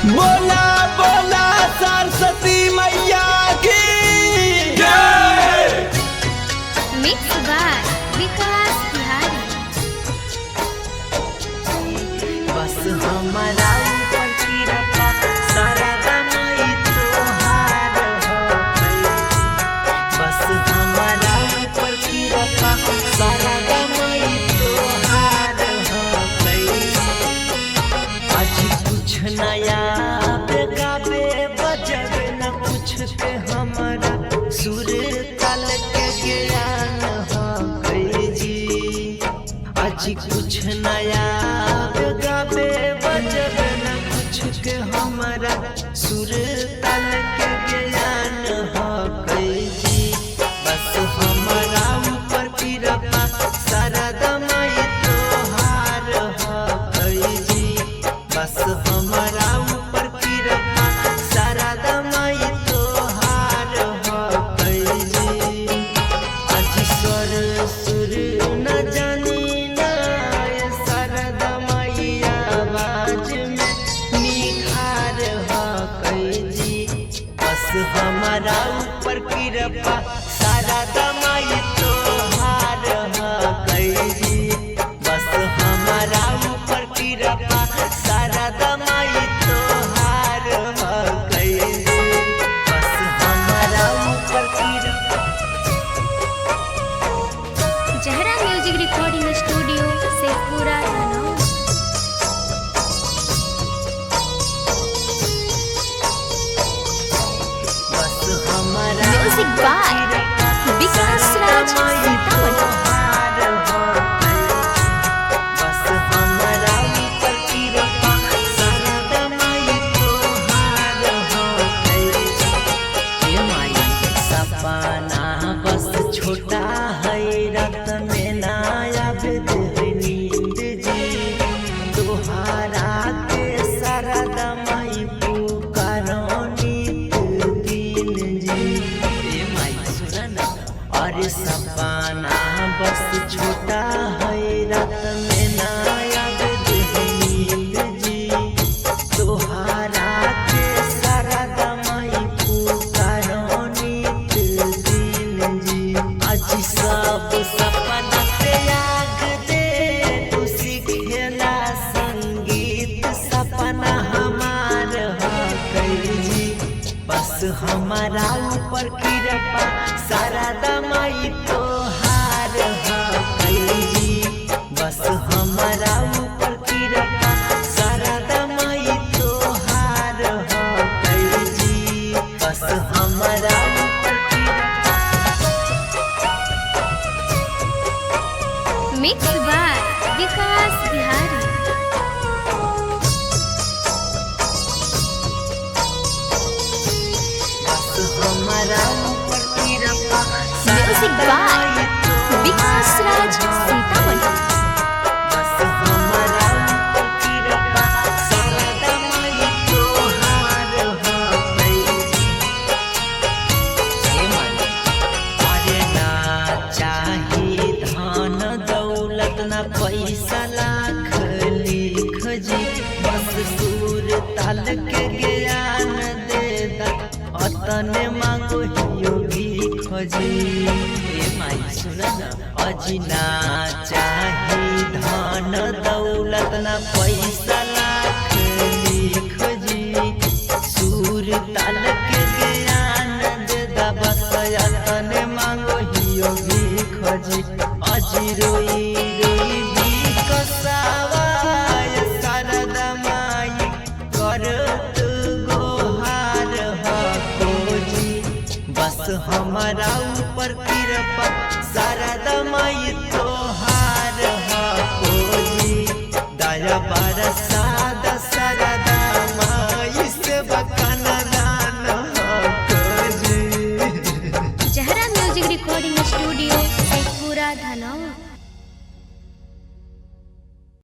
बोला बोला सरस्वती मैया की जय। मिक्स बाय विकास बिहारी। बस हमारा ऊपर की रखा सारा दमाई तोहार हो गई। बस हमारा ऊपर की रखा सारा दमाई तोहार हो गई। आज कुछ नया गावे बजब न कुछ के हमारा सुर ताल के ज्ञान हो गई जी। आज कुछ नया गावे बजब न कुछ के हमारा सुर ताल के ज्ञान हो गई जी। बस हमारा ऊपर की रखा सारा दमाई तोहार हो गई जी। बस हमारा ऊपर की रखा सारा दमाई तोहार हो गई जी। आज स्वर सुर न जानी ना ये सारा दमाई आवाज में निखार हो गई जी। बस हमारा ऊपर की रखा सारा दमाई तोहार हो गई जी। बस हमारा ऊपर की रखा सारा दमाई तोहार हो गई जी। बस हमारा ऊपर की रखा। जहरा म्यूजिक रिकॉर्डिंग स्टूडियो से पूरा बस हमारा म्यूजिक बाय विकास राज सीतामढ़ी। बस हमारा ऊपर की रखा सारा दमाई तोहार हो गई। ये माई सपना बस छोटा है रात में ना आवे नींद जी। तोहारा के सारा दमाई पुकारो नित दिन जी। ये माई सुना ना। अरे सपना बस छोटा है रात में ना आवे नींद जी। तोहारा के सारा दमाई पुकारो नित दिन जी। आज सब सपना त्याग दे तू सीखेला संगीत सपना हमार हो गई जी। बस हमारा ऊपर की रखा सारा दमाई तोहार हो गई जी। बस हमारा ऊपर की रखा सारा दमाई तोहार हो गई जी। बस हमारा ऊपर की रखा। मिक्स बाय विकास बिहारी। बस हमारा ऊपर की रखा म्यूजिक बाय विकास राज सीतामढ़ी। बस हमारा ऊपर की रखा सारा दमाई तोहार हो गई जी। हे माई अरे ना चाही धन दौलत ना पैसा लाख लिख जी। बस सुर ताल के ज्ञान दे दा अतने मांगो हियो भी खोजी। हे माई सुना ना। अजिना चाही धन दौलत ना पैसा लाख लिख जी। सुर ताल के ज्ञान दे दा बस अतने मांगो हियो भी खोजी। अजी रोई रोई भी कसावा ये सारा दमाई करत गोहार हो खोजी। बस हमारा ऊपर की रखा सारा दमाई तोहार हो खोजी। दया बरसा